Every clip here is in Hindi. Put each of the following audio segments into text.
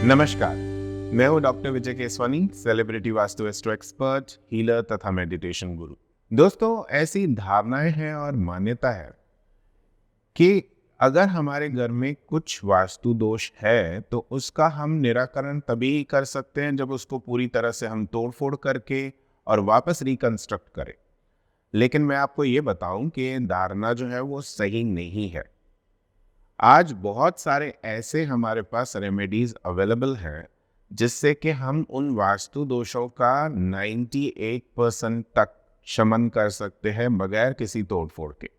नमस्कार, मैं हूं doctor Vijay Keswani, celebrity vastu astro expert, healer तथा मेडिटेशन गुरु। दोस्तों, ऐसी धारणाएं हैं और मान्यता है कि अगर हमारे घर में कुछ वास्तु दोष है तो उसका हम निराकरण तभी कर सकते हैं जब उसको पूरी तरह से हम तोड़फोड़ करके और वापस रिकंस्ट्रक्ट करें। लेकिन मैं आपको ये बताऊं कि ये धारणा जो है वो सही नहीं है। आज बहुत सारे ऐसे हमारे पास रेमेडीज अवेलेबल हैं जिससे कि हम उन वास्तु दोषों का 98% तक शमन कर सकते हैं बगैर किसी तोड़फोड़ के।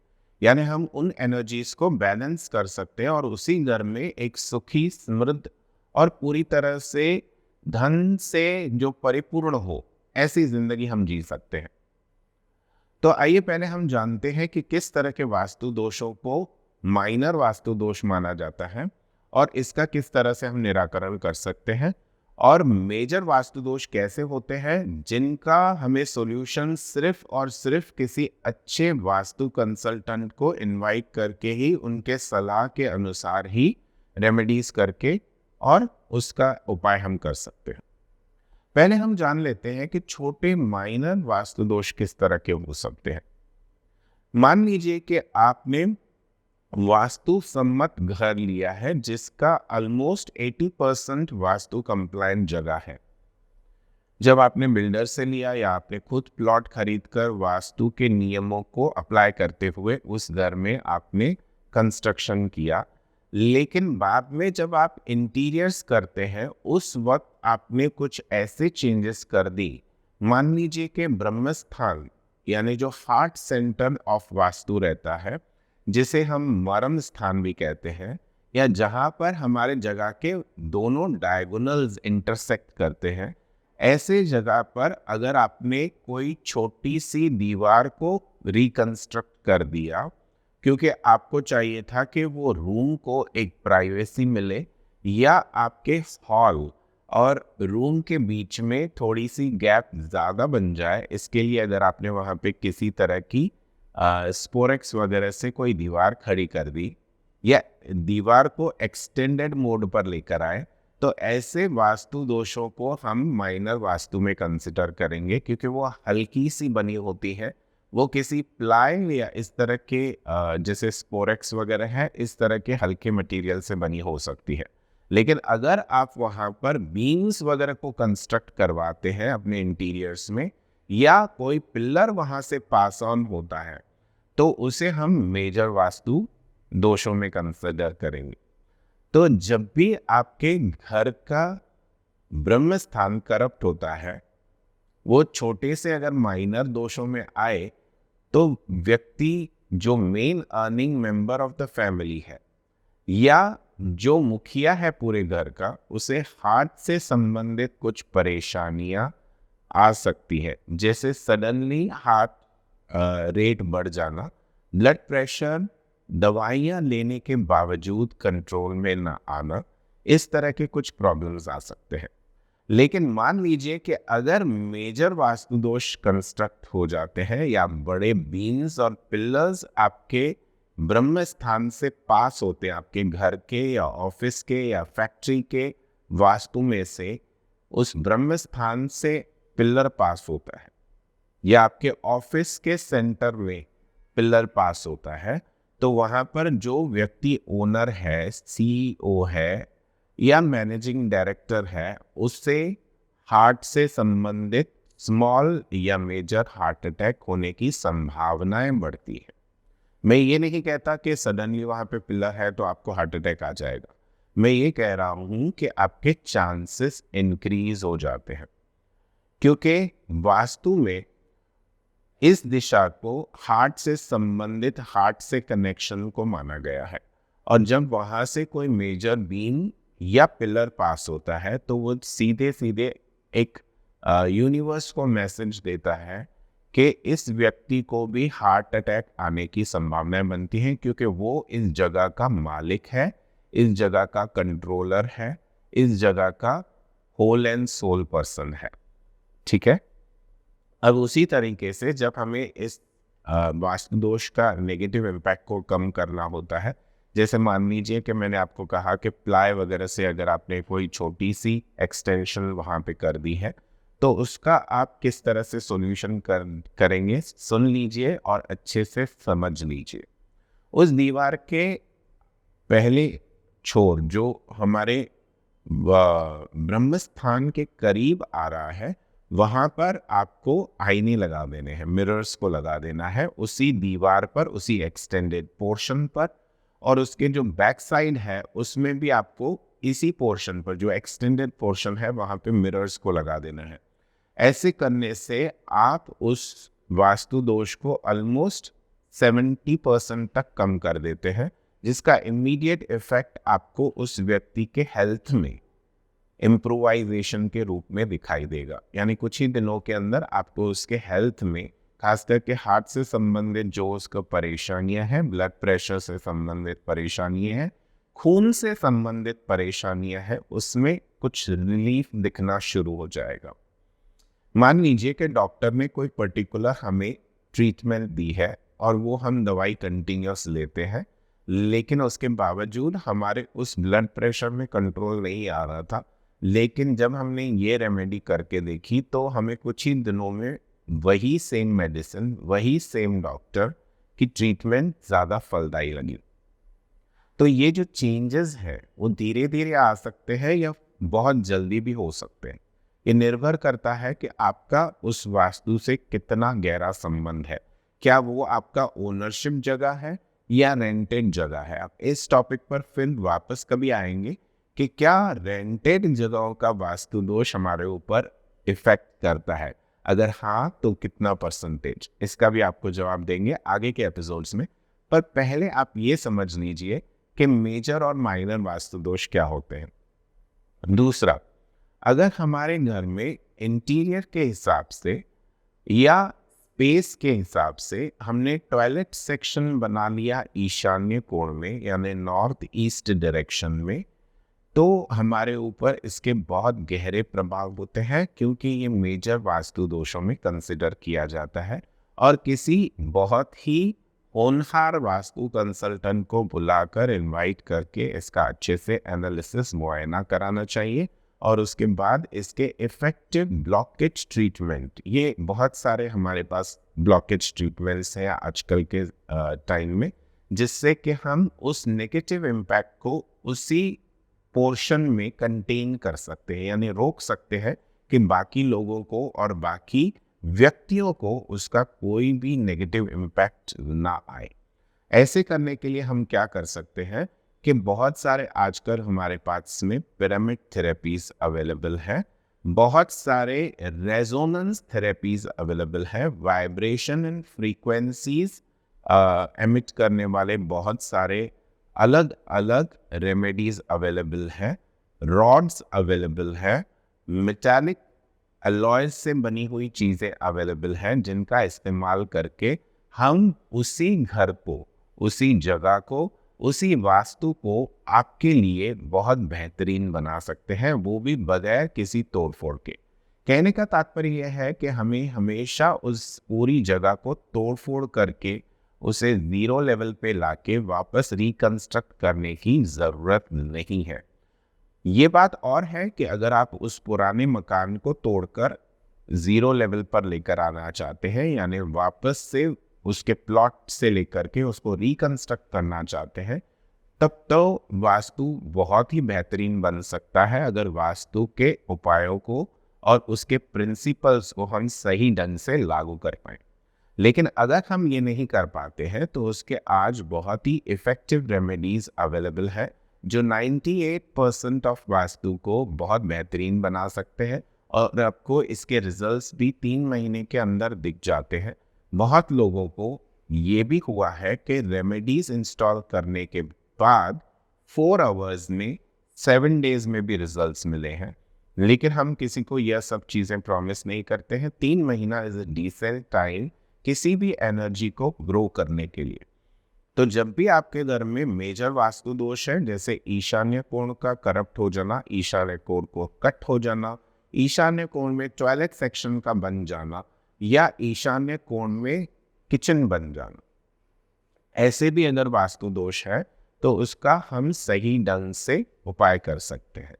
यानी हम उन एनर्जीज को बैलेंस कर सकते हैं और उसी घर में एक सुखी, समृद्ध और पूरी तरह से धन से जो परिपूर्ण हो, ऐसी जिंदगी हम जी सकते हैं। तो आइए पहले हम जानते हैं कि किस तरह के वास्तु दोषों को माइनर वास्तु दोष माना जाता है और इसका किस तरह से हम निराकरण कर सकते हैं, और मेजर वास्तु दोष कैसे होते हैं जिनका हमें सॉल्यूशन सिर्फ और सिर्फ किसी अच्छे वास्तु कंसल्टेंट को इनवाइट करके ही, उनके सलाह के अनुसार ही रेमेडीज करके और उसका उपाय हम कर सकते हैं। पहले हम जान लेते हैं कि छोटे माइनर वास्तु दोष किस तरह के हो सकते हैं। मान लीजिए कि आपने वास्तु सम्मत घर लिया है जिसका ऑलमोस्ट 80% वास्तु कंप्लायंट जगह है। जब आपने बिल्डर से लिया या आपने खुद प्लॉट खरीदकर वास्तु के नियमों को अप्लाई करते हुए उस घर में आपने कंस्ट्रक्शन किया, लेकिन बाद में जब आप इंटीरियर्स करते हैं उस वक्त आपने कुछ ऐसे चेंजेस कर दी। मान लीजिए कि ब्रह्मस्थान यानी जो हार्ट सेंटर ऑफ वास्तु रहता है, जिसे हम मर्म स्थान भी कहते हैं, या जहां पर हमारे जगह के दोनों डायगोनल्स इंटरसेक्ट करते हैं, ऐसे जगह पर अगर आपने कोई छोटी सी दीवार को रिकंस्ट्रक्ट कर दिया क्योंकि आपको चाहिए था कि वो रूम को एक प्राइवेसी मिले, या आपके हॉल और रूम के बीच में थोड़ी सी गैप ज़्यादा बन जाए, इसके लिए अगर आपने वहाँ पे किसी तरह की स्पोरेक्स वगैरह से कोई दीवार खड़ी कर दी या दीवार को एक्सटेंडेड मोड पर लेकर आए, तो ऐसे वास्तु दोषों को हम माइनर वास्तु में कंसिडर करेंगे क्योंकि वो हल्की सी बनी होती है। वो किसी प्लाई या इस तरह के जैसे स्पोरेक्स वगैरह है, इस तरह के हल्के मटेरियल से बनी हो सकती है। लेकिन अगर आप वहाँ पर बीम्स वगैरह को कंस्ट्रक्ट करवाते हैं अपने इंटीरियर्स में, या कोई पिलर वहाँ से पास ऑन होता है, तो उसे हम मेजर वास्तु दोषों में कंसिडर करेंगे। तो जब भी आपके घर का ब्रह्म स्थान करप्ट होता है, वो छोटे से अगर माइनर दोषों में आए, तो व्यक्ति जो main earning member of the family है या जो मुखिया है पूरे घर का, उसे हार्ट से संबंधित कुछ परेशानियां आ सकती है, जैसे सडनली हार्ट रेट बढ़ जाना, ब्लड प्रेशर दवाइयां लेने के बावजूद कंट्रोल में ना आना, इस तरह के कुछ प्रॉब्लम्स आ सकते हैं। लेकिन मान लीजिए कि अगर मेजर वास्तु दोष कंस्ट्रक्ट हो जाते हैं या बड़े बीम्स और पिलर्स आपके ब्रह्म स्थान से पास होते हैं, आपके घर के या ऑफिस के या फैक्ट्री के वास्तु में से उस ब्रह्म स्थान से पिलर पास होता है, या आपके ऑफिस के सेंटर में पिलर पास होता है, तो वहां पर जो व्यक्ति ओनर है, सीईओ है या मैनेजिंग डायरेक्टर है, उससे हार्ट से संबंधित स्मॉल या मेजर हार्ट अटैक होने की संभावनाएं बढ़ती है। मैं ये नहीं कहता कि सडनली वहां पे पिलर है तो आपको हार्ट अटैक आ जाएगा। मैं ये कह रहा हूं कि आपके चांसेस इंक्रीज हो जाते हैं, क्योंकि वास्तु में इस दिशा को हार्ट से संबंधित, हार्ट से कनेक्शन को माना गया है। और जब वहां से कोई मेजर बीम या पिलर पास होता है तो वो सीधे सीधे एक यूनिवर्स को मैसेज देता है कि इस व्यक्ति को भी हार्ट अटैक आने की संभावनाएं बनती हैं, क्योंकि वो इस जगह का मालिक है, इस जगह का कंट्रोलर है, इस जगह का होल एंड सोल पर्सन है। ठीक है। अब उसी तरीके से जब हमें इस वास्तु दोष का नेगेटिव इम्पैक्ट को कम करना होता है, जैसे मान लीजिए कि मैंने आपको कहा कि प्लाई वगैरह से अगर आपने कोई छोटी सी एक्सटेंशन वहाँ पे कर दी है, तो उसका आप किस तरह से सॉल्यूशन करेंगे, सुन लीजिए और अच्छे से समझ लीजिए। उस दीवार के पहले छोर जो हमारे ब्रह्म स्थान के करीब आ रहा है, वहां पर आपको आईने लगा देने हैं, मिरर्स को लगा देना है उसी दीवार पर, उसी एक्सटेंडेड पोर्शन पर। और उसके जो बैक साइड है उसमें भी आपको इसी पोर्शन पर, जो एक्सटेंडेड पोर्शन है, वहां पे मिरर्स को लगा देना है। ऐसे करने से आप उस वास्तु दोष को ऑलमोस्ट 70% तक कम कर देते हैं, जिसका इमीडिएट इफेक्ट आपको उस व्यक्ति के हेल्थ में इम्प्रोवाइजेशन के रूप में दिखाई देगा। यानी कुछ ही दिनों के अंदर आपको उसके हेल्थ में, खास करके हार्ट से संबंधित जो उसका परेशानियां हैं, ब्लड प्रेशर से संबंधित परेशानियां हैं, खून से संबंधित परेशानियां हैं, उसमें कुछ रिलीफ दिखना शुरू हो जाएगा। मान लीजिए कि डॉक्टर ने कोई पर्टिकुलर हमें ट्रीटमेंट दी है और वो हम दवाई कंटिन्यूस लेते हैं, लेकिन उसके बावजूद हमारे उस ब्लड प्रेशर में कंट्रोल नहीं आ रहा था। लेकिन जब हमने ये रेमेडी करके देखी तो हमें कुछ ही दिनों में वही सेम मेडिसिन, वही सेम डॉक्टर की ट्रीटमेंट ज़्यादा फलदायी लगी। तो ये जो चेंजेस हैं वो धीरे धीरे आ सकते हैं या बहुत जल्दी भी हो सकते हैं। ये निर्भर करता है कि आपका उस वास्तु से कितना गहरा संबंध है। क्या वो आपका ओनरशिप जगह है या रेंटेड जगह है। आप इस टॉपिक पर फिर वापस कभी आएंगे कि क्या रेंटेड जगहों का वास्तु दोष हमारे ऊपर इफेक्ट करता है, अगर हाँ तो कितना परसेंटेज, इसका भी आपको जवाब देंगे आगे के एपिसोड्स में। पर पहले आप ये समझ लीजिए कि मेजर और माइनर वास्तु दोष क्या होते हैं। दूसरा, अगर हमारे घर में इंटीरियर के हिसाब से या स्पेस के हिसाब से हमने टॉयलेट सेक्शन बना लिया ईशान्य कोण में, यानी नॉर्थ ईस्ट डायरेक्शन में, तो हमारे ऊपर इसके बहुत गहरे प्रभाव होते हैं, क्योंकि ये मेजर वास्तु दोषों में कंसिडर किया जाता है। और किसी बहुत ही होनहार वास्तु कंसल्टेंट को बुलाकर इनवाइट करके इसका अच्छे से एनालिसिस मुआयना कराना चाहिए। और उसके बाद इसके इफेक्टिव ब्लॉकेज ट्रीटमेंट, ये बहुत सारे हमारे पास ब्लॉकेज ट्रीटमेंट्स हैं आजकल के टाइम में, जिससे कि हम उस नेगेटिव इम्पैक्ट को उसी पोर्शन में कंटेन कर सकते हैं, यानी रोक सकते हैं कि बाकी लोगों को और बाकी व्यक्तियों को उसका कोई भी नेगेटिव इम्पैक्ट ना आए। ऐसे करने के लिए हम क्या कर सकते हैं कि बहुत सारे आजकल हमारे पास में पिरामिड थेरेपीज अवेलेबल है, बहुत सारे रेजोनेंस थेरेपीज अवेलेबल है, वाइब्रेशन एंड फ्रीक्वेंसीज एमिट करने वाले बहुत सारे अलग अलग रेमेडीज अवेलेबल है, रॉड्स अवेलेबल है, मेटालिक अलॉयज से बनी हुई चीज़ें अवेलेबल हैं, जिनका इस्तेमाल करके हम उसी घर को, उसी जगह को, उसी वास्तु को आपके लिए बहुत बेहतरीन बना सकते हैं, वो भी बगैर किसी तोड़फोड़ के। कहने का तात्पर्य यह है कि हमें हमेशा उस पूरी जगह को तोड़फोड़ करके उसे जीरो लेवल पे लाके वापस रिकंस्ट्रक्ट करने की ज़रूरत नहीं है। ये बात और है कि अगर आप उस पुराने मकान को तोड़कर जीरो लेवल पर लेकर आना चाहते हैं, यानी वापस से उसके प्लॉट से लेकर के उसको रिकंस्ट्रक्ट करना चाहते हैं, तब तो वास्तु बहुत ही बेहतरीन बन सकता है, अगर वास्तु के उपायों को और उसके प्रिंसिपल्स को हम सही ढंग से लागू कर पाएं। लेकिन अगर हम ये नहीं कर पाते हैं तो उसके आज बहुत ही इफ़ेक्टिव रेमेडीज अवेलेबल है, जो 98% ऑफ वास्तु को बहुत बेहतरीन बना सकते हैं और आपको इसके रिजल्ट्स भी 3 महीने के अंदर दिख जाते हैं। बहुत लोगों को ये भी हुआ है कि रेमेडीज इंस्टॉल करने के बाद 4 आवर्स में, 7 डेज में भी रिजल्ट्स मिले हैं। लेकिन हम किसी को यह सब चीज़ें प्रॉमिस नहीं करते हैं। 3 महीना इज अ डिसेंट टाइम किसी भी एनर्जी को ग्रो करने के लिए। तो जब भी आपके घर में मेजर वास्तु दोष है, जैसे ईशान्य कोण का करप्ट हो जाना, ईशान्य कोण को कट हो जाना, ईशान्य कोण में टॉयलेट सेक्शन का बन जाना, या ईशान्य कोण में किचन बन जाना, ऐसे भी अगर वास्तु दोष है तो उसका हम सही ढंग से उपाय कर सकते हैं।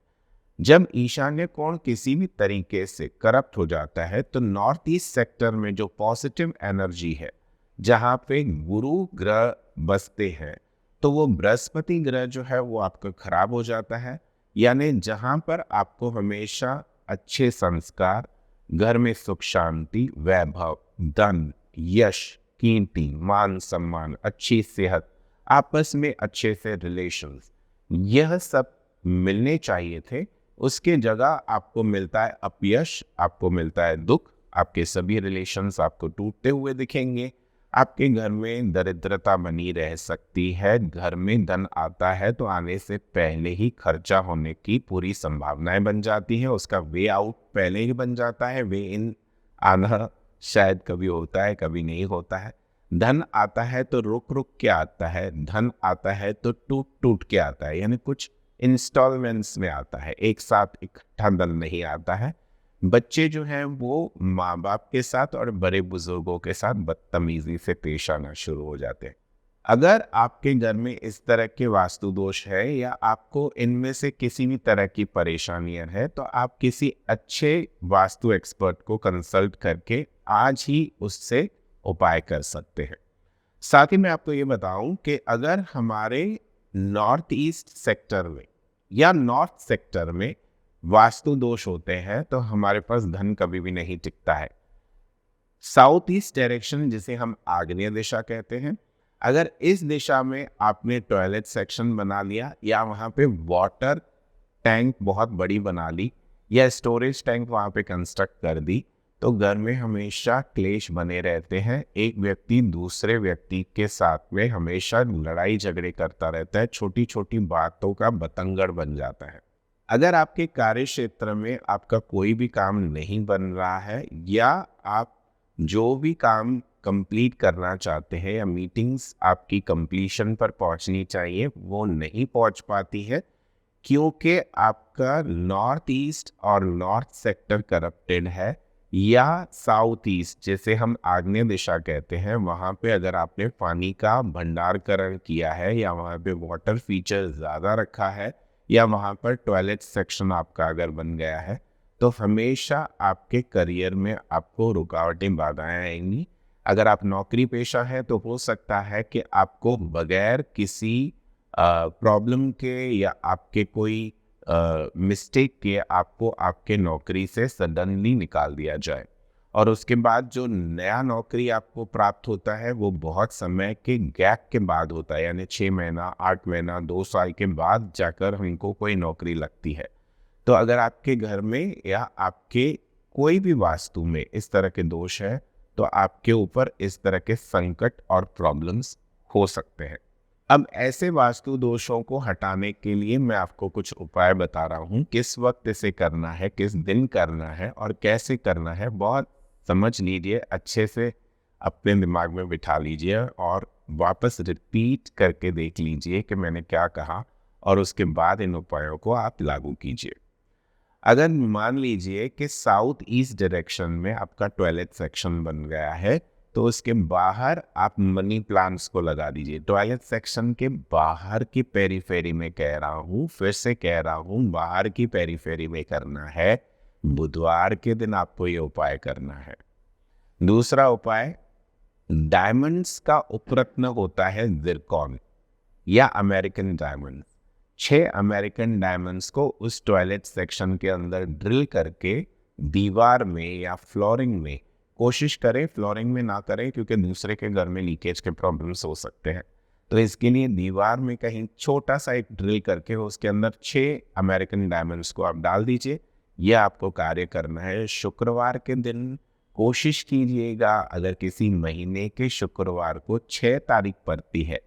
जब ईशान्य कोण किसी भी तरीके से करप्ट हो जाता है तो नॉर्थ ईस्ट सेक्टर में जो पॉजिटिव एनर्जी है, जहाँ पे गुरु ग्रह बसते हैं, तो वो बृहस्पति ग्रह जो है वो आपका खराब हो जाता है। यानी जहाँ पर आपको हमेशा अच्छे संस्कार, घर में सुख शांति, वैभव, धन, यश, कीर्ति, मान सम्मान, अच्छी सेहत, आपस में अच्छे से रिलेशंस, यह सब मिलने चाहिए थे, उसके जगह आपको मिलता है अपयश, आपको मिलता है दुख, आपके सभी रिलेशंस आपको टूटते हुए दिखेंगे, आपके घर में दरिद्रता बनी रह सकती है, घर में धन आता है तो आने से पहले ही खर्चा होने की पूरी संभावनाएं बन जाती हैं, उसका वे आउट पहले ही बन जाता है, वे इन आना शायद कभी होता है कभी नहीं होता है। धन आता है तो रुक रुक के आता है, धन आता है तो टूट टूट के आता है, यानी कुछ इंस्टॉलमेंट्स में आता है, एक साथ इकट्ठा धन नहीं आता है। बच्चे जो हैं वो माँ बाप के साथ और बड़े बुजुर्गों के साथ बदतमीजी से पेश आना शुरू हो जाते हैं। अगर आपके घर में इस तरह के वास्तु दोष है या आपको इनमें से किसी भी तरह की परेशानियां है तो आप किसी अच्छे वास्तु एक्सपर्ट को कंसल्ट करके आज ही उससे उपाय कर सकते हैं। साथ ही मैं आपको ये बताऊं कि अगर हमारे नॉर्थ ईस्ट सेक्टर में या नॉर्थ सेक्टर में वास्तु दोष होते हैं तो हमारे पास धन कभी भी नहीं टिकता है। साउथ ईस्ट डायरेक्शन, जिसे हम आग्नेय दिशा कहते हैं, अगर इस दिशा में आपने टॉयलेट सेक्शन बना लिया या वहां पे वाटर टैंक बहुत बड़ी बना ली या स्टोरेज टैंक वहां पे कंस्ट्रक्ट कर दी, तो घर में हमेशा क्लेश बने रहते हैं। एक व्यक्ति दूसरे व्यक्ति के साथ में हमेशा लड़ाई झगड़े करता रहता है, छोटी छोटी बातों का बतंगड़ बन जाता है। अगर आपके कार्य क्षेत्र में आपका कोई भी काम नहीं बन रहा है या आप जो भी काम कंप्लीट करना चाहते हैं या मीटिंग्स आपकी कंप्लीशन पर पहुंचनी चाहिए वो नहीं पहुंच पाती है, क्योंकि आपका नॉर्थ ईस्ट और नॉर्थ सेक्टर करप्टेड है, या साउथ ईस्ट जैसे हम आग्नेय दिशा कहते हैं, वहाँ पे अगर आपने पानी का भंडारकरण किया है या वहाँ पे वाटर फीचर ज़्यादा रखा है या वहाँ पर टॉयलेट सेक्शन आपका अगर बन गया है, तो हमेशा आपके करियर में आपको रुकावटें बाधाएं आएंगी। अगर आप नौकरी पेशा है तो हो सकता है कि आपको बगैर किसी प्रॉब्लम के या आपके कोई मिस्टेक के आपको आपके नौकरी से सडनली निकाल दिया जाए, और उसके बाद जो नया नौकरी आपको प्राप्त होता है वो बहुत समय के गैप के बाद होता है, यानी 6 महीना, 8 महीना, 2 साल के बाद जाकर हमको कोई नौकरी लगती है। तो अगर आपके घर में या आपके कोई भी वास्तु में इस तरह के दोष है तो आपके ऊपर इस तरह के संकट और प्रॉब्लम्स हो सकते हैं। अब ऐसे वास्तु दोषों को हटाने के लिए मैं आपको कुछ उपाय बता रहा हूँ, किस वक्त इसे करना है, किस दिन करना है और कैसे करना है। बहुत समझ लीजिए, अच्छे से अपने दिमाग में बिठा लीजिए और वापस रिपीट करके देख लीजिए कि मैंने क्या कहा, और उसके बाद इन उपायों को आप लागू कीजिए। अगर मान लीजिए कि साउथ ईस्ट डायरेक्शन में आपका टॉयलेट सेक्शन बन गया है तो उसके बाहर आप मनी प्लांट्स को लगा दीजिए। टॉयलेट सेक्शन के बाहर की पेरीफेरी में कह रहा हूँ, फिर से कह रहा हूँ, बाहर की पेरीफेरी में करना है। बुधवार के दिन आपको ये उपाय करना है। दूसरा उपाय, डायमंड्स का उपरत्न होता है जिरकॉन या अमेरिकन डायमंड। 6 अमेरिकन डायमंड्स को उस टॉयलेट सेक्शन के अंदर ड्रिल करके दीवार में या फ्लोरिंग में, कोशिश करें फ्लोरिंग में ना करें क्योंकि दूसरे के घर में लीकेज के प्रॉब्लम्स हो सकते हैं, तो इसके लिए दीवार में कहीं छोटा सा एक ड्रिल करके उसके अंदर 6 अमेरिकन डायमंड्स को आप डाल दीजिए। यह आपको कार्य करना है। शुक्रवार के दिन कोशिश कीजिएगा, अगर किसी महीने के शुक्रवार को 6 तारीख पड़ती है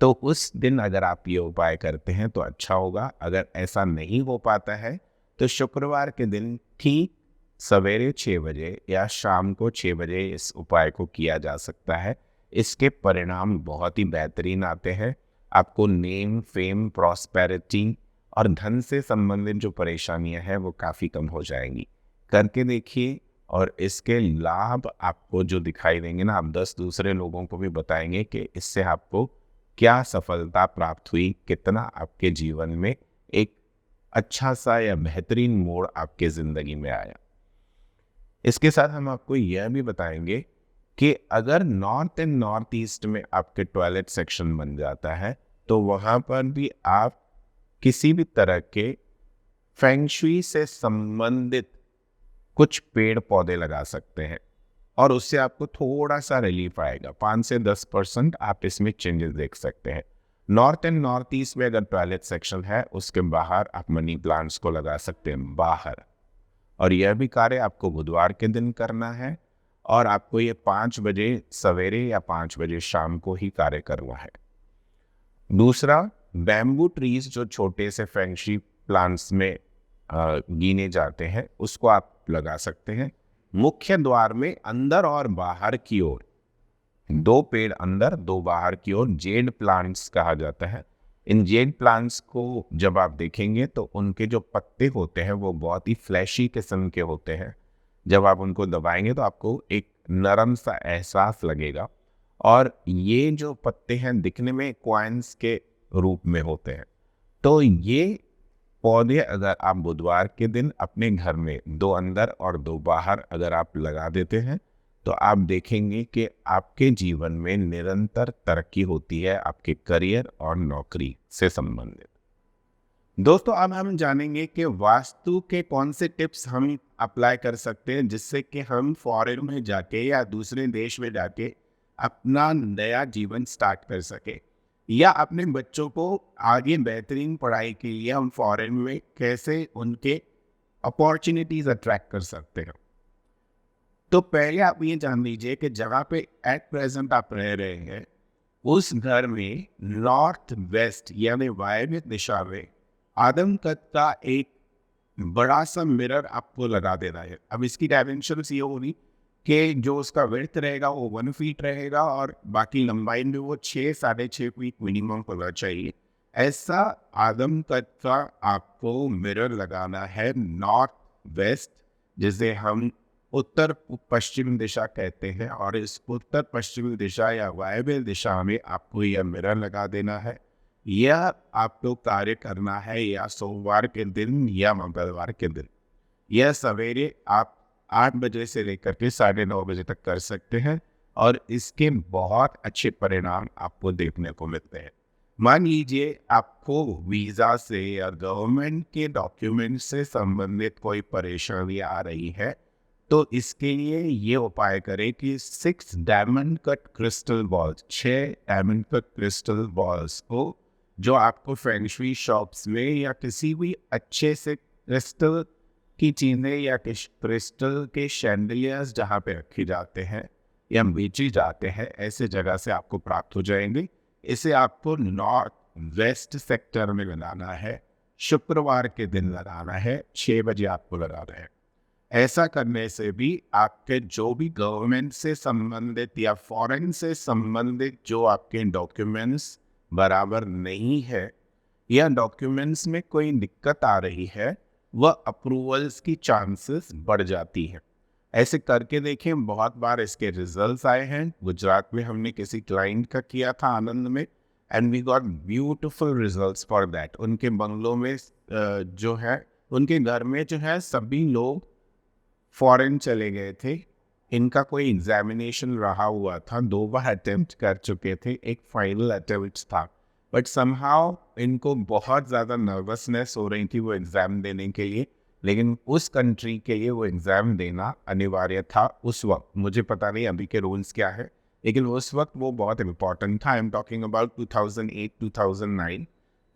तो उस दिन अगर आप ये उपाय करते हैं तो अच्छा होगा। अगर ऐसा नहीं हो पाता है तो शुक्रवार के दिन ठीक सवेरे 6 बजे या शाम को 6 बजे इस उपाय को किया जा सकता है। इसके परिणाम बहुत ही बेहतरीन आते हैं। आपको नेम, फेम, प्रॉस्पेरिटी और धन से संबंधित जो परेशानियां हैं वो काफ़ी कम हो जाएंगी। करके देखिए, और इसके लाभ आपको जो दिखाई देंगे ना, आप 10 दूसरे लोगों को भी बताएंगे कि इससे आपको क्या सफलता प्राप्त हुई, कितना आपके जीवन में एक अच्छा सा या बेहतरीन मोड़ आपके जिंदगी में आया। इसके साथ हम आपको यह भी बताएंगे कि अगर नॉर्थ एंड नॉर्थ ईस्ट में आपके टॉयलेट सेक्शन बन जाता है तो वहां पर भी आप किसी भी तरह के फेंग शुई से संबंधित कुछ पेड़ पौधे लगा सकते हैं और उससे आपको थोड़ा सा रिलीफ आएगा। 5 से 10% आप इसमें चेंजेस देख सकते हैं। नॉर्थ एंड नॉर्थ ईस्ट में अगर टॉयलेट सेक्शन है उसके बाहर आप मनी प्लांट्स को लगा सकते हैं बाहर, और यह भी कार्य आपको बुधवार के दिन करना है और आपको ये 5 बजे सवेरे या 5 बजे शाम को ही कार्य करना है। दूसरा, बैम्बू ट्रीज जो छोटे से फेंग शुई प्लांट्स में गिने जाते हैं उसको आप लगा सकते हैं। मुख्य द्वार में अंदर और बाहर की ओर 2 पेड़ अंदर 2 बाहर की ओर जेड प्लांट्स कहा जाता है। इन जेड प्लांट्स को जब आप देखेंगे तो उनके जो पत्ते होते हैं वो बहुत ही फ्लैशी किस्म के होते हैं। जब आप उनको दबाएंगे तो आपको एक नरम सा एहसास लगेगा और ये जो पत्ते हैं दिखने में कॉइन्स के रूप में होते हैं। तो ये पौधे अगर आप बुधवार के दिन अपने घर में 2 अंदर और 2 बाहर अगर आप लगा देते हैं तो आप देखेंगे कि आपके जीवन में निरंतर तरक्की होती है आपके करियर और नौकरी से संबंधित। दोस्तों, अब हम जानेंगे कि वास्तु के कौन से टिप्स हम अप्लाई कर सकते हैं जिससे कि हम फॉरेन में जाके या दूसरे देश में जाके अपना नया जीवन स्टार्ट कर सके, या अपने बच्चों को आगे बेहतरीन पढ़ाई के लिए हम फॉरेन में कैसे उनके अपॉर्चुनिटीज अट्रैक्ट कर सकते हैं। तो पहले आप ये जान लीजिए कि जगह पे एट प्रेजेंट आप रह रहे हैं उस घर में नॉर्थ वेस्ट यानी वायव्य दिशा में आदमकद का एक बड़ा सा मिरर आपको लगा देना है। अब इसकी डायमेंशंस ये होगी कि जो उसका विड्थ रहेगा वो 1 फीट रहेगा और बाकी लंबाई में वो 6-6.5 फीट मिनिमम होना चाहिए। ऐसा आदमकद का आपको मिरर लगाना है नॉर्थ वेस्ट, जिसे हम उत्तर पश्चिम दिशा कहते हैं, और इस उत्तर पश्चिम दिशा या वायव्य दिशा में आपको यह मिरर लगा देना है। यह आपको कार्य करना है या सोमवार के दिन या मंगलवार के दिन। यह सवेरे आप 8 बजे से लेकर के 9:30 बजे तक कर सकते हैं और इसके बहुत अच्छे परिणाम आपको देखने को मिलते हैं। मान लीजिए आपको वीज़ा से या गवर्नमेंट के डॉक्यूमेंट से संबंधित कोई परेशानी आ रही है तो इसके लिए ये उपाय करें कि 6 diamond cut crystal balls, 6 diamond cut crystal balls को जो आपको फेंग शुई शॉप्स में या किसी भी अच्छे से क्रिस्टल की चीजें या क्रिस्टल के शैंडलियर्स जहाँ पे रखे जाते हैं या बेचे जाते हैं ऐसे जगह से आपको प्राप्त हो जाएंगे। इसे आपको नॉर्थ वेस्ट सेक्टर में लगाना है, शुक्रवार के दिन लगाना है, 6 बजे आपको लगाना है। ऐसा करने से भी आपके जो भी गवर्नमेंट से संबंधित या फॉरेन से संबंधित जो आपके डॉक्यूमेंट्स बराबर नहीं है या डॉक्यूमेंट्स में कोई दिक्कत आ रही है वह अप्रूवल्स की चांसेस बढ़ जाती है। ऐसे करके देखें, बहुत बार इसके रिजल्ट्स आए हैं। गुजरात में हमने किसी क्लाइंट का किया था आनंद में and we got beautiful results for that. उनके बंगलों में जो है उनके घर में जो है सभी लोग फॉरेन चले गए थे। इनका कोई एग्जामिनेशन रहा हुआ था, 2 बार अटेम्प्ट कर चुके थे, एक फाइनल अटेम्प्ट था, बट समहाउ इनको बहुत ज़्यादा नर्वसनेस हो रही थी वो एग्ज़ाम देने के लिए, लेकिन उस कंट्री के लिए वो एग्ज़ाम देना अनिवार्य था उस वक्त। मुझे पता नहीं अभी के रूल्स क्या है, लेकिन उस वक्त वो बहुत इम्पॉर्टेंट था। I am talking about 2008-2009।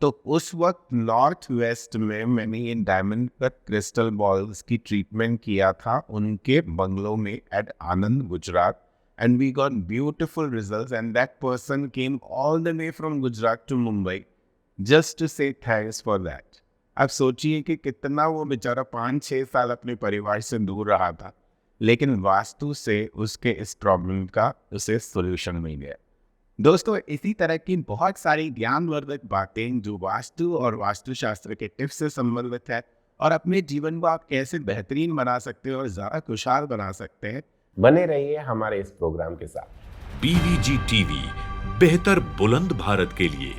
तो उस वक्त नॉर्थ वेस्ट में मैंने ये डायमंड कट क्रिस्टल बॉल्स की ट्रीटमेंट किया था उनके बंगलों में at Anand Gujarat, and we got beautiful results, and that person came all the way from Gujarat to Mumbai just to say thanks for that। अब सोचिए कि कितना वो बेचारा 5-6 साल अपने परिवार से दूर रहा था, लेकिन वास्तु से उसके इस प्रॉब्लम का उसे सोल्यूशन मिल गया। दोस्तों, इसी तरह की बहुत सारी ज्ञानवर्धक बातें जो वास्तु और वास्तुशास्त्र के टिप्स से संबंधित है और अपने जीवन को आप कैसे बेहतरीन बना सकते हैं और ज़्यादा खुशहाल बना सकते हैं, बने रहिए हमारे इस प्रोग्राम के साथ। BVG TV बेहतर बुलंद भारत के लिए